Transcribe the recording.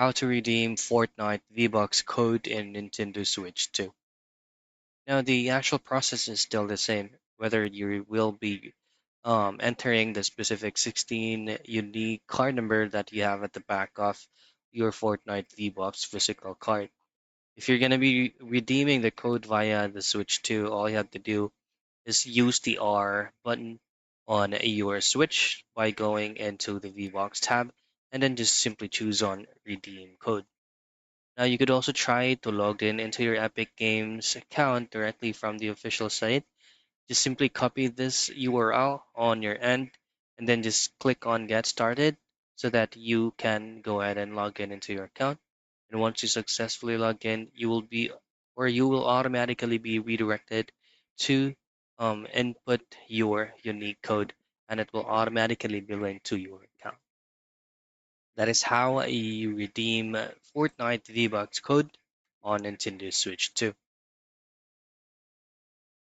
how to redeem Fortnite V-Bucks code in Nintendo Switch 2. Now, the actual process is still the same, whether you will be entering the specific 16 unique card number that you have at the back of your Fortnite V-Bucks physical card. If you're going to be redeeming the code via the Switch 2, all you have to do is use the R button on your Switch by going into the V-Bucks tab and then just simply choose on redeem code. Now you could also try to log in into your Epic Games account directly from the official site. Just simply copy this URL on your end and then just click on get started so that you can go ahead and log in into your account. And once you successfully log in, you will automatically be redirected to input your unique code, and it will automatically be linked to your account. That is how you redeem Fortnite V-Bucks code on Nintendo Switch 2.